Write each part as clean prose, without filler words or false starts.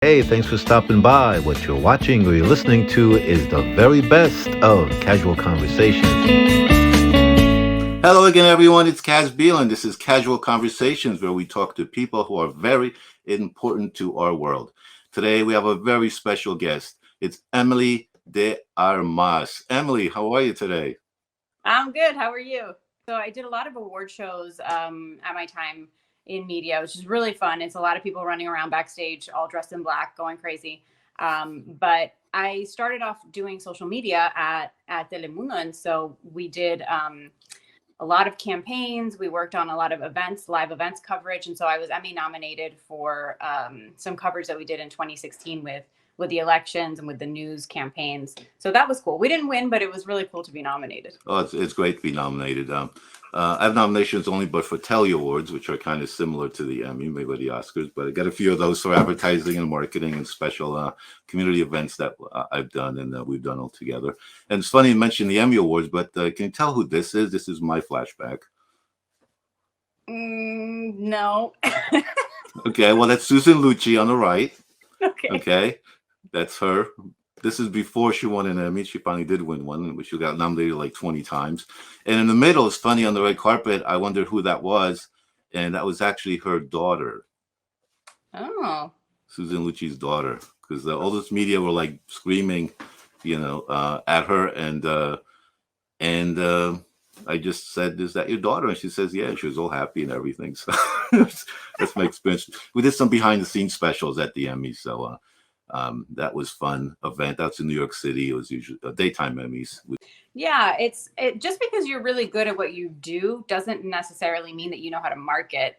Hey, thanks for stopping by. What you're watching or you're listening to is the very best of Casual Conversations. Hello again, everyone. It's CAZ BIELEN. This is Casual Conversations, where we talk to people who are very important to our world. Today, we have a very special guest. It's Emily de Armas. Emily, how are you today? I'm good. How are you? So I did a lot of award shows at my time in media, which is really fun. It's a lot of people running around backstage, all dressed in black, going crazy. But I started off doing social media at Telemundo, and so we did a lot of campaigns. We worked on a lot of events, live events coverage, and so I was Emmy nominated for some coverage that we did in 2016 with the elections and with the news campaigns. So that was cool. We didn't win, but it was really cool to be nominated. Oh, it's great to be nominated. I have nominations only but for Telly Awards, which are kind of similar to the Emmy, maybe the Oscars, but I got a few of those for advertising and marketing and special community events that I've done and we've done all together. And it's funny you mentioned the Emmy Awards, but can you tell who this is? This is my flashback. No. Okay, well, that's Susan Lucci on the right. Okay. Okay, that's her. This is before she won an Emmy. She finally did win one, which she got nominated like 20 times. And in the middle, it's funny, on the red carpet, I wondered who that was. And that was actually her daughter. Oh. Susan Lucci's daughter. Because all this media were like screaming, at her. And I just said, "Is that your daughter?" And she says, "Yeah." She was all happy and everything. So that's my experience. We did some behind the scenes specials at the Emmys. So that was fun event. That's in New York City. It was usually daytime Emmys. Yeah, just because you're really good at what you do doesn't necessarily mean that you know how to market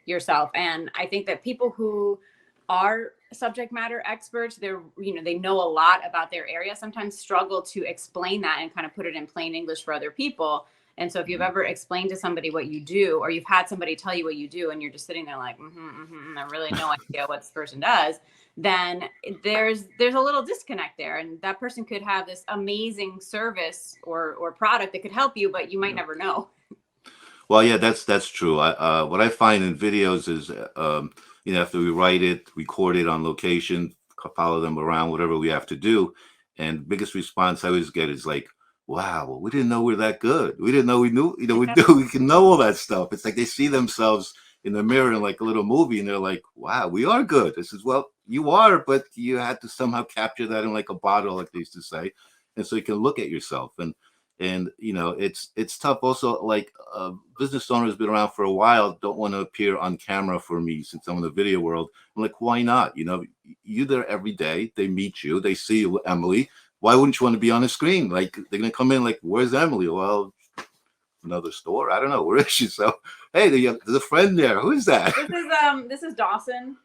yourself. And I think that people who are subject matter experts, they know a lot about their area, sometimes struggle to explain that and kind of put it in plain English for other people. And so if you've ever explained to somebody what you do, or you've had somebody tell you what you do, and you're just sitting there like, I really no idea what this person does, then there's a little disconnect there. And that person could have this amazing service or product that could help you, but you might never know. Well, yeah, that's true. What I find in videos is, after we write it, record it on location, follow them around, whatever we have to do, and the biggest response I always get is like, "Wow, well, we didn't know we're that good. We didn't know we knew. We can know all that stuff." It's like they see themselves in the mirror in like a little movie, and they're like, "Wow, we are good." This is, well, you are, but you had to somehow capture that in like a bottle, like they used to say, and so you can look at yourself and it's tough also, like business owners been around for a while, don't want to appear on camera for me since I'm in the video world. I'm like, why not? You're there every day, they meet you, they see you, Emily. Why wouldn't you want to be on the screen? Like, they're gonna come in like, where's Emily? Well, another store, I don't know, where is she? So hey, there's a friend there. Who is that? This is Dawson.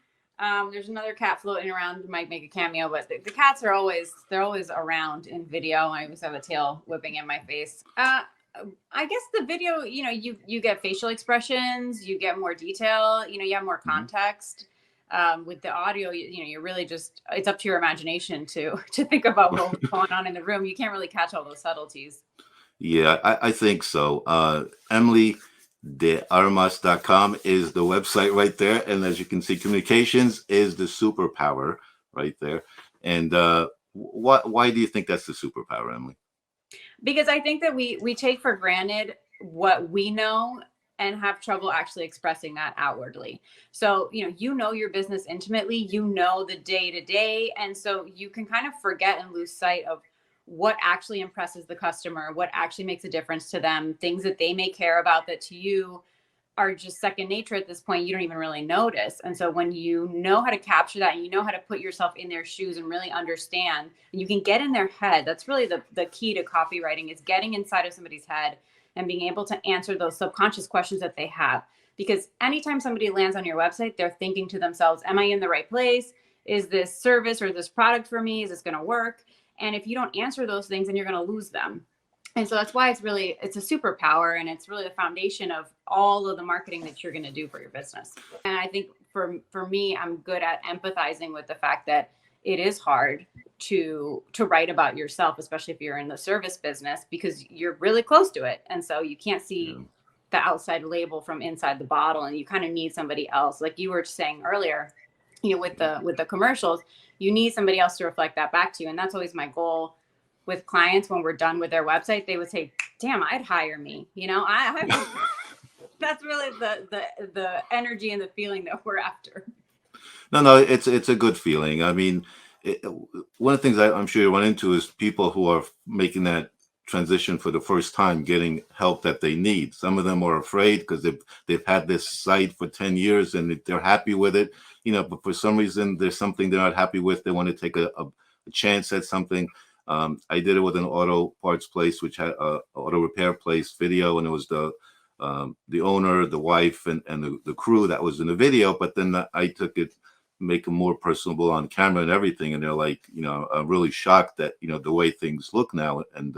There's another cat floating around who might make a cameo, but the cats are always around in video. I always have a tail whipping in my face. I guess the video, you get facial expressions, you get more detail, you have more context. With the audio, you're really just, it's up to your imagination to think about what's going on in the room. You can't really catch all those subtleties. Yeah, I think so. EmilyDeArmas.com is the website right there. And as you can see, communications is the superpower right there. And why do you think that's the superpower, Emily? Because I think that we take for granted what we know and have trouble actually expressing that outwardly. So, your business intimately, the day to day. And so you can kind of forget and lose sight of what actually impresses the customer, what actually makes a difference to them, things that they may care about that to you are just second nature at this point. You don't even really notice. And so when you know how to capture that and you know how to put yourself in their shoes and really understand, and you can get in their head, that's really the key to copywriting, is getting inside of somebody's head and being able to answer those subconscious questions that they have. Because anytime somebody lands on your website, they're thinking to themselves, am I in the right place? Is this service or this product for me? Is this going to work? And if you don't answer those things, then you're going to lose them. And so that's why it's a superpower, and it's really the foundation of all of the marketing that you're going to do for your business. And I think for me, I'm good at empathizing with the fact that it is hard to write about yourself, especially if you're in the service business, because you're really close to it. And so you can't see the outside label from inside the bottle, and you kind of need somebody else. Like you were saying earlier, with the commercials, you need somebody else to reflect that back to you. And that's always my goal with clients. When we're done with their website, they would say, damn, I'd hire me. That's really the energy and the feeling that we're after. No, it's a good feeling. I mean, one of the things I'm sure you run into is people who are making that transition for the first time, getting help that they need. Some of them are afraid because they've had this site for 10 years and they're happy with it, but for some reason there's something they're not happy with. They want to take a chance at something. I did it with an auto parts place, which had a auto repair place video, and it was the owner, the wife, and the crew that was in the video. But then I took it, make them more personable on camera and everything, and they're like, I'm really shocked that the way things look now. And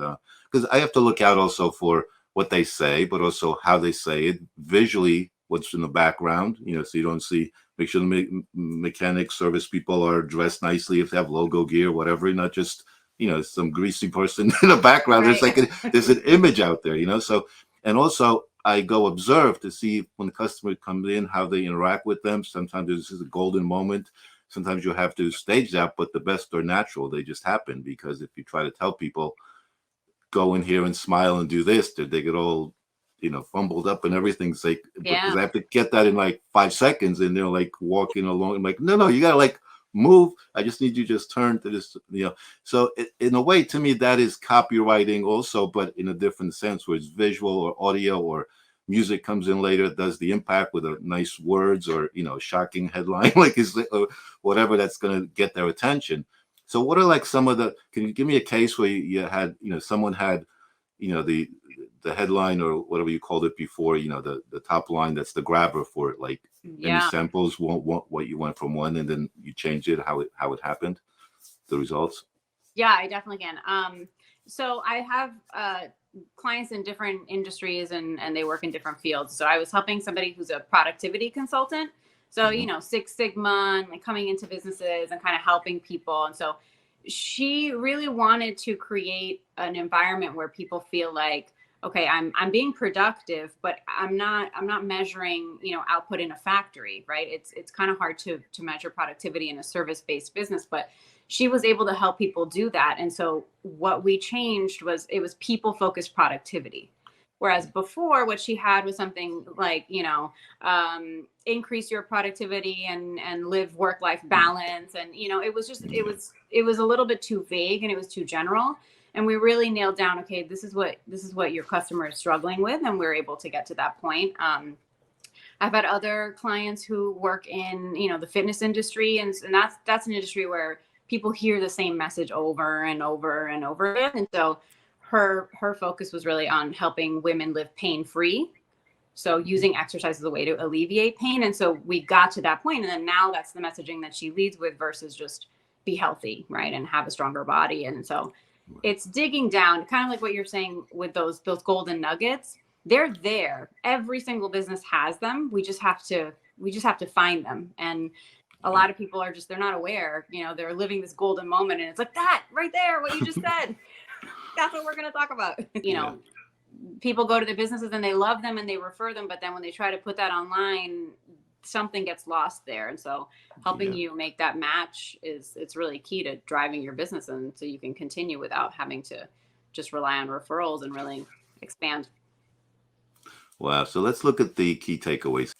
because I have to look out also for what they say, but also how they say it visually, what's in the background, so you don't see. Make sure the mechanic service people are dressed nicely, if they have logo gear, whatever, not just some greasy person in the background. Right. There's an image out there, so. And also I go observe to see when the customer comes in, how they interact with them. Sometimes this is a golden moment. Sometimes you have to stage that, but the best are natural. They just happen, because if you try to tell people, go in here and smile and do this, they get all, fumbled up and everything's like, because I have to get that in like 5 seconds, and they're like walking along. I'm like, no, you gotta like move. I just need you to just turn to this, So in a way, to me, that is copywriting also, but in a different sense, where it's visual or audio or music comes in later, does the impact with a nice words or shocking headline like or whatever that's going to get their attention. So what are like some of the? Can you give me a case where you had someone had the headline or whatever you called it before, the top line that's the grabber for it, like any samples, what you went from one and then you changed it, how it happened, the results? Yeah, I definitely can. So I have clients in different industries and they work in different fields. So I was helping somebody who's a productivity consultant. So, Six Sigma, and like coming into businesses and kind of helping people. And so she really wanted to create an environment where people feel like, okay, I'm being productive, but I'm not measuring, output in a factory, right? It's kind of hard to measure productivity in a service-based business, but she was able to help people do that. And so what we changed was, it was people-focused productivity. Whereas before, what she had was something like, increase your productivity and live work-life balance. And, it was just, it was a little bit too vague and it was too general. And we really nailed down, okay, this is what your customer is struggling with. And we're able to get to that point. I've had other clients who work in, the fitness industry. And that's an industry where people hear the same message over and over and over again. And so her focus was really on helping women live pain-free. So using exercise as a way to alleviate pain. And so we got to that point, and then now that's the messaging that she leads with versus just be healthy, right? And have a stronger body. And so it's digging down, kind of like what you're saying with those golden nuggets. They're there. Every single business has them. We just have to find them. And a lot of people are they're not aware, they're living this golden moment, and it's like that right there, what you just said. That's what we're going to talk about. People go to the businesses and they love them and they refer them, but then when they try to put that online, something gets lost there. And so helping you make that match it's really key to driving your business, and so you can continue without having to just rely on referrals and really expand. Wow. So let's look at the key takeaways.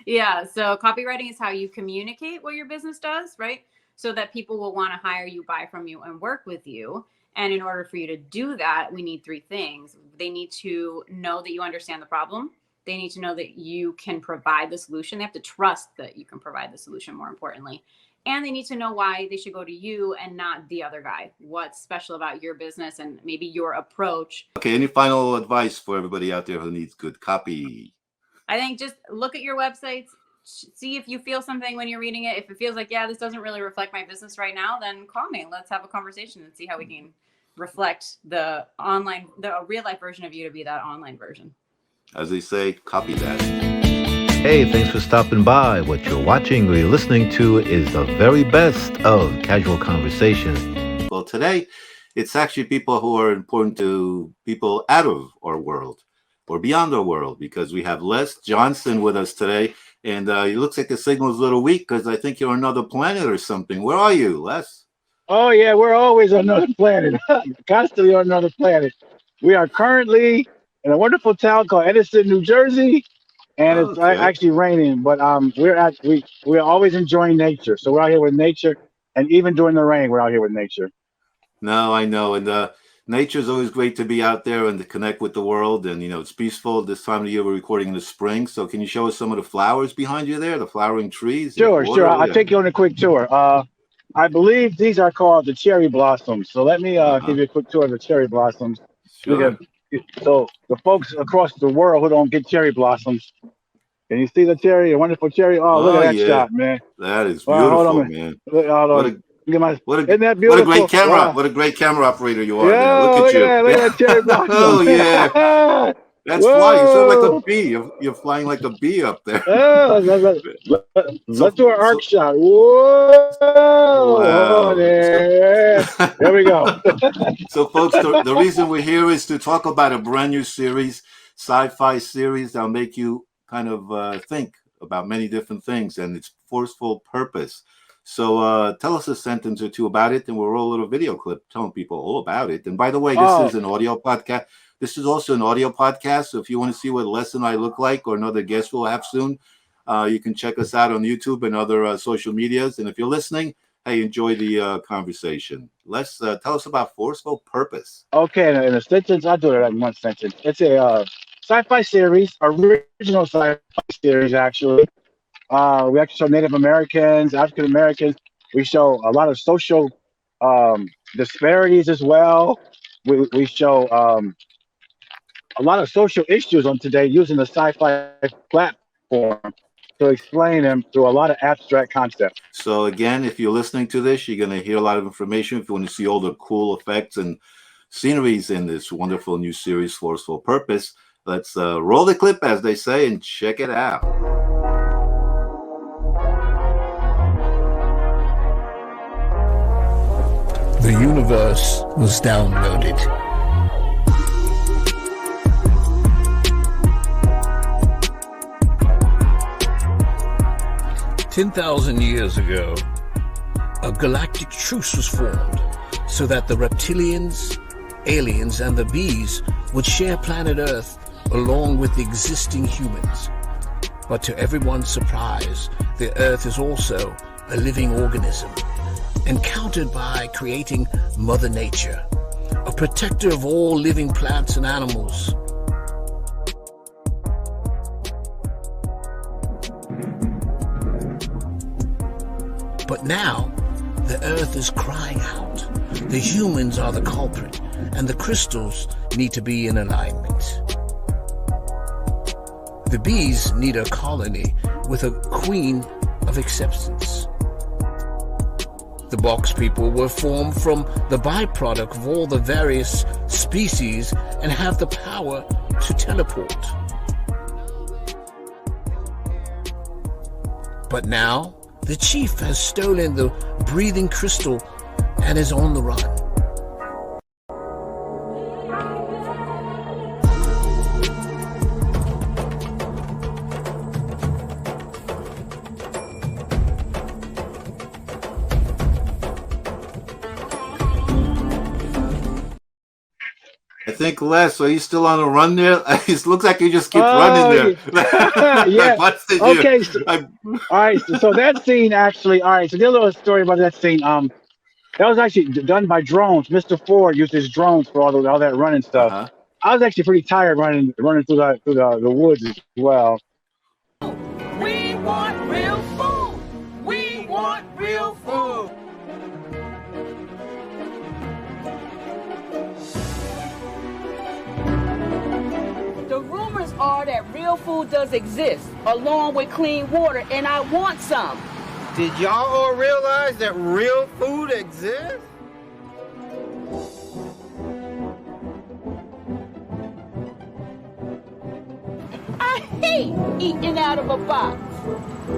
Yeah. So copywriting is how you communicate what your business does, right? So that people will want to hire you, buy from you, and work with you. And in order for you to do that, we need 3 things. They need to know that you understand the problem. They need to know that you can provide the solution. They have to trust that you can provide the solution, more importantly. And they need to know why they should go to you and not the other guy. What's special about your business and maybe your approach. Okay. Any final advice for everybody out there who needs good copy? I think just look at your websites, see if you feel something when you're reading it. If it feels like, this doesn't really reflect my business right now, then call me. Let's have a conversation and see how we can reflect the real life version of you to be that online version. As they say, copy that. Hey, thanks for stopping by. What you're watching or you're listening to is the very best of Casual Conversations. Well, today, it's actually people who are important to people out of our world or beyond our world, because we have Les Johnson with us today. And it looks like the signal's a little weak because I think you're on another planet or something. Where are you, Les? Oh yeah, we're always on another planet, constantly on another planet. We are currently in a wonderful town called Edison, New Jersey, and it's Okay. actually raining. But we're always enjoying nature, so we're out here with nature, and even during the rain, we're out here with nature. No, I know. And nature's always great to be out there and to connect with the world. And, it's peaceful. This time of year, we're recording in the spring. So can you show us some of the flowers behind you there, the flowering trees? There's Sure, sure. water. I'll Yeah. take you on a quick tour. I believe these are called the cherry blossoms. So let me Uh-huh. give you a quick tour of the cherry blossoms. We Sure. so the folks across the world who don't get cherry blossoms, can you see the cherry? A wonderful cherry. Oh, look Oh, at that yeah. shot, man. That is Wow, hold on a beautiful, minute. man. Hold What on. a Look at my, what a isn't that what a great beautiful? camera. Wow. What a great camera operator you are there. Look Yo, at look at you. that. Look Yeah. at that cherry blossom. Oh, yeah. That's flying. You sound like a Whoa. bee. You're flying like a bee up there. Oh, let's So do an arc so shot. Whoa. Oh, wow. there. There we go. So, folks, the reason we're here is to talk about a brand new series, sci-fi series that'll make you kind of think about many different things, and it's Forceful Purpose. So, tell us a sentence or two about it, and we'll roll a little video clip telling people all about it. And by the way, this Oh, is an audio podcast. This is also an audio podcast. So, if you want to see what Les and I look like, or another guest we'll have soon, you can check us out on YouTube and other social medias. And if you're listening, hey, enjoy the conversation. Let's tell us about Forceful Purpose. okay. In a sentence, I'll do it in one sentence. It's a sci-fi series, original sci-fi series, actually. We actually show Native Americans, African Americans. We show a lot of social disparities as well. We show a lot of social issues on today using the sci-fi platform to explain them through a lot of abstract concepts. So again, if you're listening to this, you're going to hear a lot of information. If you want to see all the cool effects and sceneries in this wonderful new series, Forceful Purpose, let's roll the clip, as they say, and check it out. The universe was downloaded. $10,000 years ago, a galactic truce was formed so that the reptilians, aliens, and the bees would share planet Earth along with the existing humans. But to everyone's surprise, the Earth is also a living organism, encountered by creating Mother Nature, a protector of all living plants and animals. But now, the Earth is crying out. The humans are the culprit, and the crystals need to be in alignment. The bees need a colony with a queen of acceptance. The box people were formed from the byproduct of all the various species and have the power to teleport. But now, the chief has stolen the breathing crystal and is on the run. I think Les, are you still on a run there? It looks like you just keep Oh, running there. yeah. I busted you. Okay. So, I, all right. So that scene actually, all right. So there's a little story about that scene. That was actually done by drones. Mr. Ford used his drones for all that running stuff. uh-huh. I was actually pretty tired running through the woods as well. We want real food. We want real food. The rumors are that real food does exist, along with clean water, and I want some. Did y'all all realize that real food exists? I hate eating out of a box.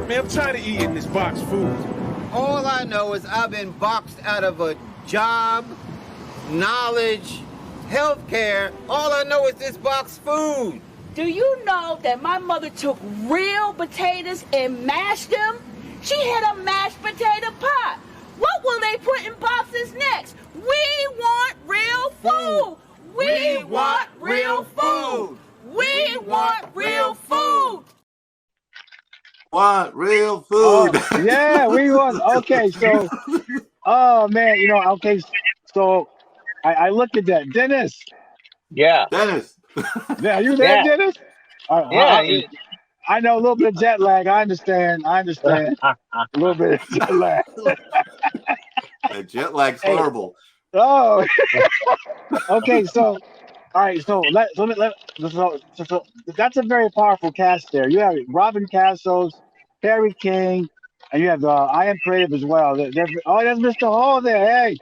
Man, I'm tired of eating this box food. All I know is I've been boxed out of a job, knowledge, healthcare. All I know is this box food. Do you know that my mother took real potatoes and mashed them? She had a mashed potato pot. What will they put in boxes next? We want real food. We want real food. We want real food. Want real food. Oh, yeah, we want. Okay, so, oh man, okay, so I looked at that, Dennis. Yeah. Dennis. Yeah, you there, Yeah. Dennis? Yeah. I know a little bit of jet lag. I understand. A little bit of jet lag. That jet lag's Hey. horrible. Oh, okay. So, all right. So so that's a very powerful cast there. You have Robin Cassos, Perry King, and you have I Am Creative as well. Oh, there's Mr. Hall there. Hey,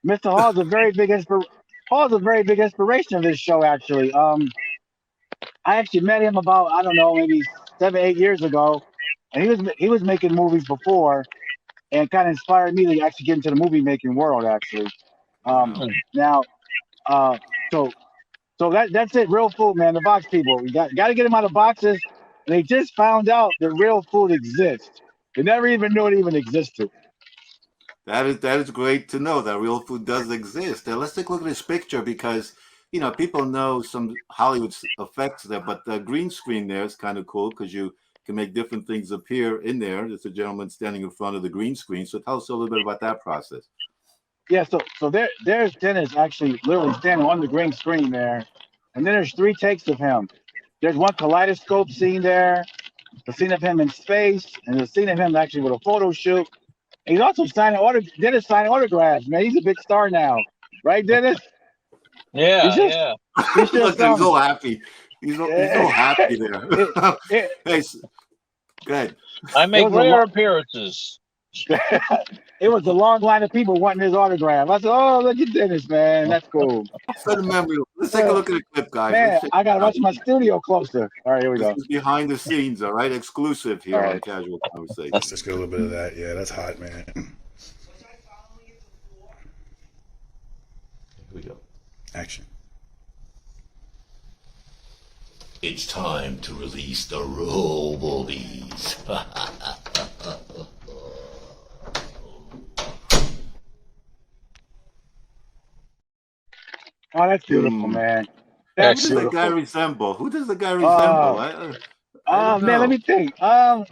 Mr. Hall's a very big inspiration of this show. Actually, I actually met him about, I don't know, maybe 7, 8 years ago, and he was making movies before, and kind of inspired me to actually get into the movie making world. Actually, now, so that's it. Real food, man. The box people, we got to get them out of boxes. They just found out that real food exists. They never even knew it even existed. That is great to know that real food does exist. Now let's take a look at this picture because people know some Hollywood effects there, but the green screen there is kind of cool because you can make different things appear in there. There's a gentleman standing in front of the green screen. So tell us a little bit about that process. Yeah, so there's Dennis actually literally standing on the green screen there, and then there's 3 takes of him. There's one kaleidoscope scene there, the scene of him in space, and the scene of him actually with a photo shoot. And he's also Dennis signing autographs, man. He's a big star now, right, Dennis? Yeah. He's just Look, he's so happy. He's so happy there. Hey, go ahead. I make rare appearances. It was a long line of people wanting his autograph. I said, "Oh, look at Dennis, man. That's cool." Let's take a look at the clip, guys. Man, I gotta watch my studio closer. All right, here we go. This is behind the scenes, all right? Exclusive here on Casual Conversation. Let's get a little bit of that. Yeah, that's hot, man. Here we go. Action. It's time to release the Robo-Bees. Oh, that's beautiful, man. Who does the guy resemble? Man, let me think. Well,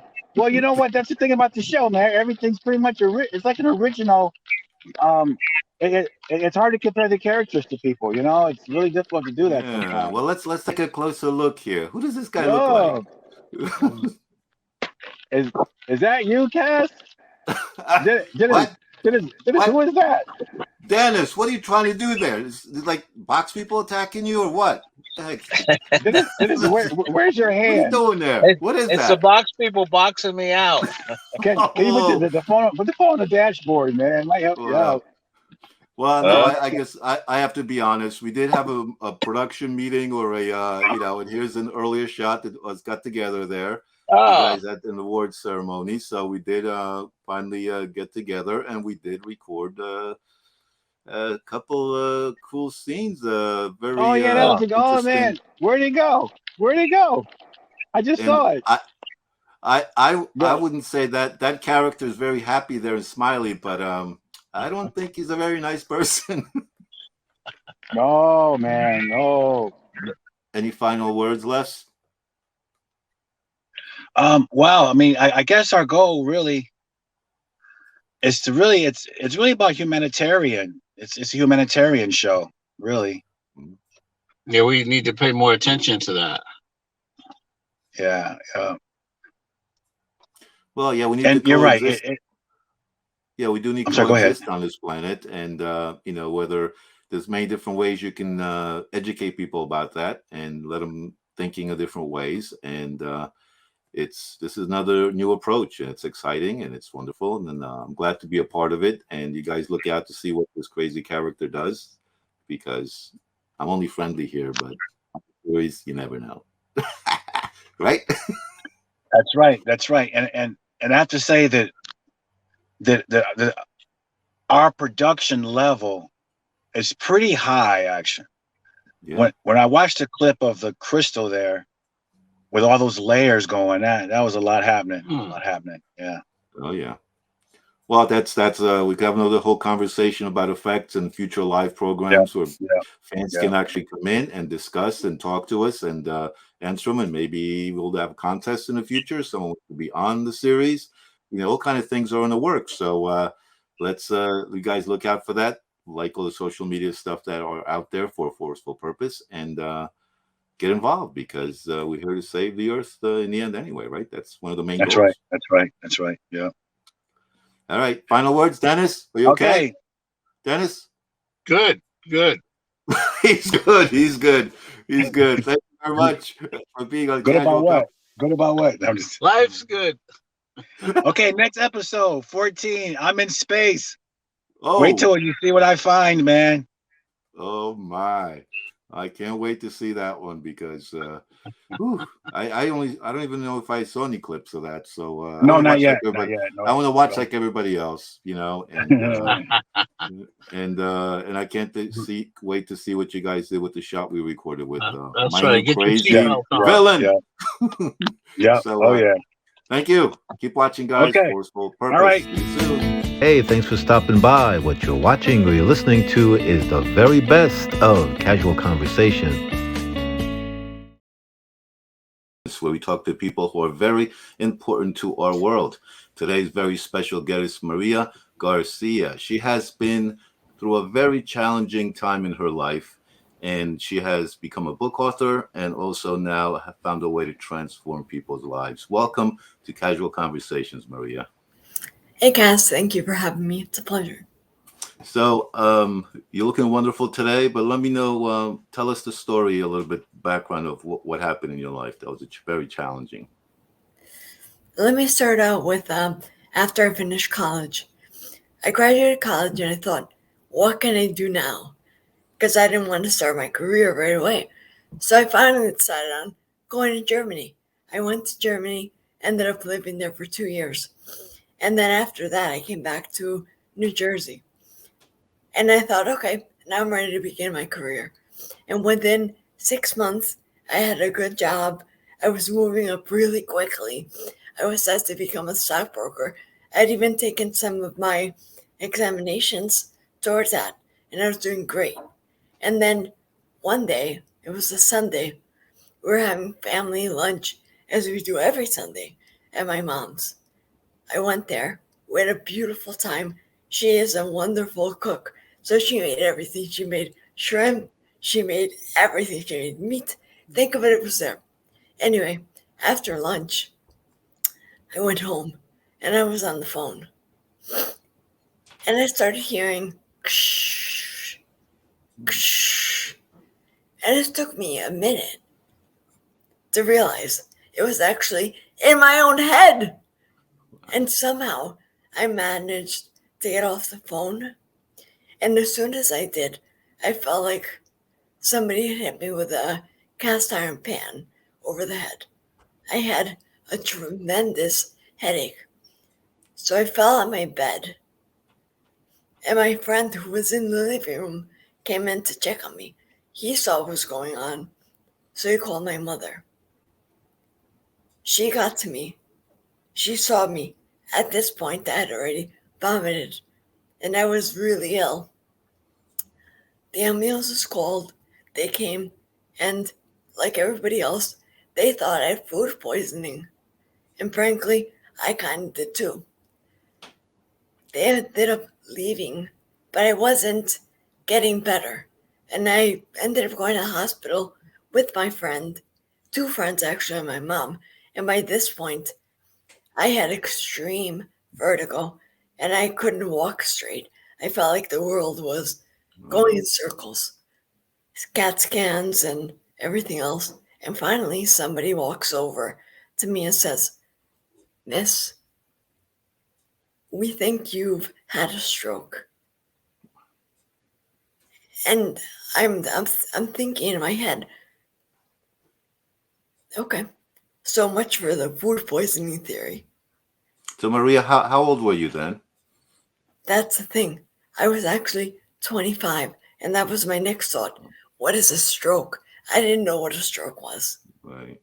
you know what? That's the thing about the show, man. Everything's pretty much it's like an original. It's hard to compare the characters to people. It's really difficult to do that. Yeah. Well, let's take a closer look here. Who does this guy look like? Is that you, Cass? Dennis, who is that? Dennis, what are you trying to do there? Is it like box people attacking you or what? Dennis, where's your hand? What are you doing there? What is that? It's the box people boxing me out. Can you put the phone on the dashboard, man? Might help you out. Well, no, I guess I have to be honest. We did have a production meeting or and here's an earlier shot that was got together there. Guys at an awards ceremony. So we did finally get together and we did record a couple cool scenes. That was oh man, where'd he go? I just saw it. I wouldn't say that character is very happy there and smiley, but I don't think he's a very nice person. No, man, no. Any final words, Les? Well, I mean, I guess our goal really is to it's really about humanitarian. It's a humanitarian show, really. Yeah, we need to pay more attention to that. Yeah. Well, yeah, we need to you're right. Yeah, we do need to coexist on this planet, and whether there's many different ways you can educate people about that and let them thinking of different ways, and this is another new approach, and it's exciting and it's wonderful, and I'm glad to be a part of it. And you guys look out to see what this crazy character does, because I'm only friendly here, but always you never know, right? That's right. And I have to say that our production level is pretty high, actually. Yeah. When I watched the clip of the crystal there, with all those layers going. That was a lot happening. A lot happening. Yeah. Oh yeah. Well, that's we could have another whole conversation about effects and future live programs where fans can actually come in and discuss and talk to us and answer them, and maybe we'll have a contest in the future. Someone will be on the series. All kind of things are in the works. So let's you guys look out for that. Like all the social media stuff that are out there for a forceful purpose, and get involved because we're here to save the earth in the end anyway, right? That's one of the main goals. That's right. Yeah. All right. Final words, Dennis. Are you okay? Dennis? Good. He's good. He's good. Thank you very much for being on Good Casual about what? Good about what? I'm just... Life's good. Okay, next episode, 14. I'm in space. Oh. Wait till you see what I find, man. Oh my. I can't wait to see that one because I don't even know if I saw any clips of that. So no, not yet. I want to watch like everybody else, and and I can't wait to see what you guys did with the shot we recorded with that's right. Get Crazy Villain. Yeah. So thank you. Keep watching, guys. Okay. Forceful Purpose. All right. See you soon. Hey, thanks for stopping by. What you're watching or you're listening to is the very best of Casual Conversation, where we talk to people who are very important to our world. Today's very special guest is Maria Garcia. She has been through a very challenging time in her life, and she has become a book author and also now have found a way to transform people's lives. Welcome to Casual Conversations, Maria. Hey, Kaz. Thank you for having me. It's a pleasure. So you're looking wonderful today, but let me know, tell us the story, a little bit background of what happened in your life that was very challenging. Let me start out with after I finished college. I graduated college and I thought, what can I do now? Because I didn't want to start my career right away. So I finally decided on going to Germany. I went to Germany, ended up living there for 2 years. And then after that, I came back to New Jersey. And I thought, okay, now I'm ready to begin my career. And within 6 months, I had a good job. I was moving up really quickly. I was set to become a stockbroker. I'd even taken some of my examinations towards that, and I was doing great. And then one day, it was a Sunday, we were having family lunch, as we do every Sunday, at my mom's. I went there. We had a beautiful time. She is a wonderful cook. So she made everything. She made shrimp. She made everything. She made meat. Think of it was there. Anyway, after lunch, I went home and I was on the phone. And I started hearing ksh, ksh. And it took me a minute to realize it was actually in my own head. And somehow I managed to get off the phone. And as soon as I did, I felt like somebody had hit me with a cast iron pan over the head. I had a tremendous headache. So I fell on my bed. And my friend who was in the living room came in to check on me. He saw what was going on. So he called my mother. She got to me. She saw me. At this point, I had already vomited, and I was really ill. The ambulance was called. They came, and like everybody else, they thought I had food poisoning. And frankly, I kind of did too. They ended up leaving, but I wasn't getting better. And I ended up going to the hospital with my friend, 2 friends actually, and my mom. And by this point, I had extreme vertigo and I couldn't walk straight. I felt like the world was going in circles, CAT scans and everything else. And finally, somebody walks over to me and says, "Miss, we think you've had a stroke." And I'm thinking in my head, okay, so much for the food poisoning theory. So Maria, how old were you then? That's the thing. I was actually 25, and that was my next thought. What is a stroke? I didn't know what a stroke was. Right.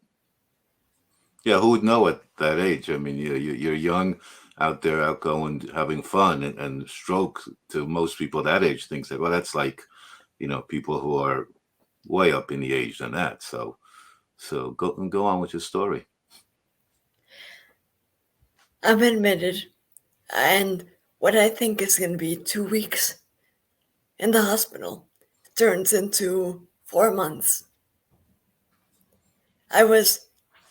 Yeah, who would know at that age? I mean, you're young, out there, outgoing, having fun, and stroke to most people that age thinks that, well, that's like, people who are way up in the age than that. So go on with your story. I'm admitted, and what I think is going to be 2 weeks in the hospital turns into 4 months. I was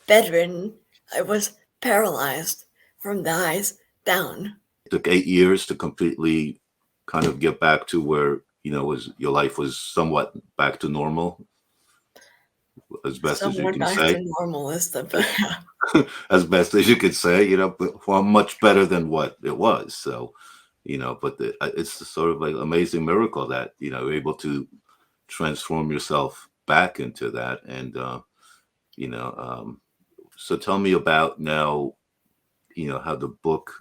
bedridden. I was paralyzed from the eyes down. It took 8 years to completely kind of get back to where, was your life was somewhat back to normal, as best as you Somewhat can back say. to normal is the As best as you could say, but well, much better than what it was. So, but it's sort of like amazing miracle that, you're able to transform yourself back into that. And, so tell me about now, how the book,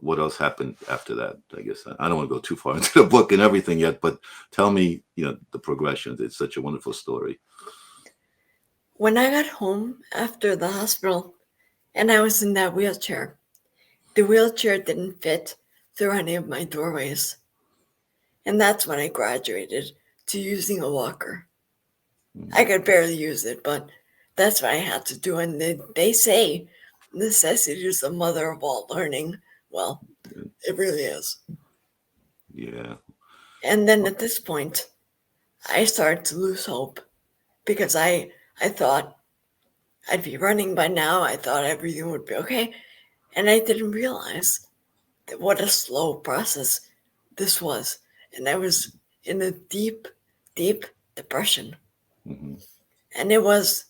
what else happened after that? I guess I don't want to go too far into the book and everything yet, but tell me, the progressions. It's such a wonderful story. When I got home after the hospital and I was in that wheelchair, the wheelchair didn't fit through any of my doorways. And that's when I graduated to using a walker. I could barely use it, but that's what I had to do. And they say necessity is the mother of all learning. Well, it really is. Yeah. And then at this point, I started to lose hope because I thought I'd be running by now. I thought everything would be okay. And I didn't realize that what a slow process this was. And I was in a deep, deep depression. Mm-hmm. And it was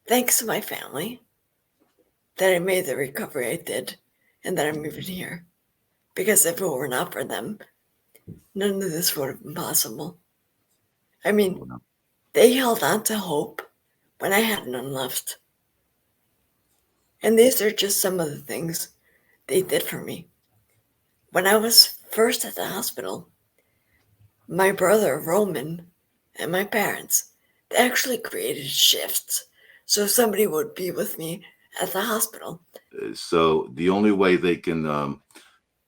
thanks to my family that I made the recovery I did and that I'm even here. Because if it were not for them, none of this would have been possible. I mean, they held on to hope when I had none left. And these are just some of the things they did for me. When I was first at the hospital, my brother Roman and my parents, they actually created shifts so somebody would be with me at the hospital. So the only way they can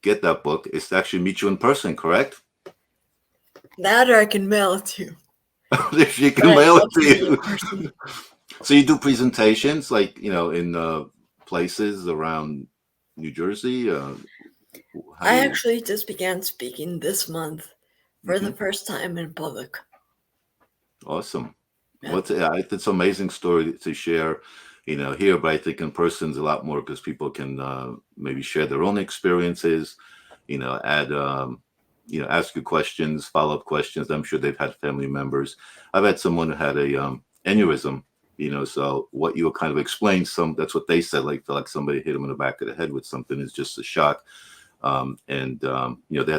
get that book is to actually meet you in person, correct? That or I can mail it to you. If she can mail it to you. So you do presentations like, in places around New Jersey? I actually just began speaking this month for the first time in public. Awesome. Yeah. It's an amazing story to share, here, but I think in person is a lot more because people can maybe share their own experiences, add, ask you questions, follow-up questions. I'm sure they've had family members. I've had someone who had a aneurysm, so what you kind of explained, that's what they said, like somebody hit them in the back of the head with something is just a shock. They have to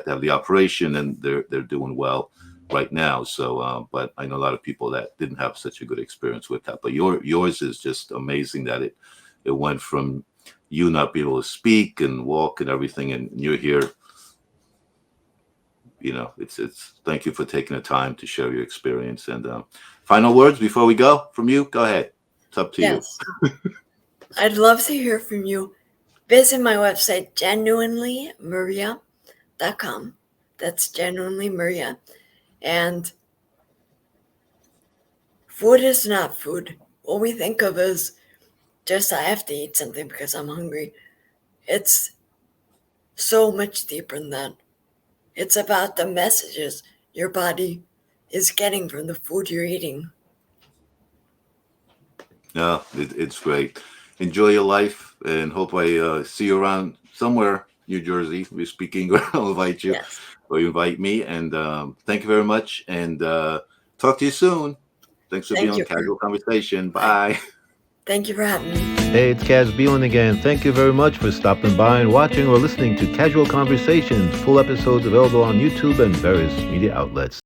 have the operation and they're doing well right now. So, but I know a lot of people that didn't have such a good experience with that, but yours is just amazing that it went from you not being able to speak and walk and everything. And you're here, it's thank you for taking the time to share your experience. And final words before we go from you. Go ahead. It's up to you. I'd love to hear from you. Visit my website, genuinelymaria.com. That's genuinely Maria. And food is not food. What we think of as just I have to eat something because I'm hungry. It's so much deeper than that. It's about the messages your body is getting from the food you're eating. Yeah, it's great. Enjoy your life and hope I see you around somewhere, New Jersey. We're speaking. I'll invite you or you invite me. And thank you very much. And talk to you soon. Thanks for being on Casual Conversation. Bye. Thank you for having me. Hey, it's CAZ BIELEN again. Thank you very much for stopping by and watching or listening to Casual Conversations. Full episodes available on YouTube and various media outlets.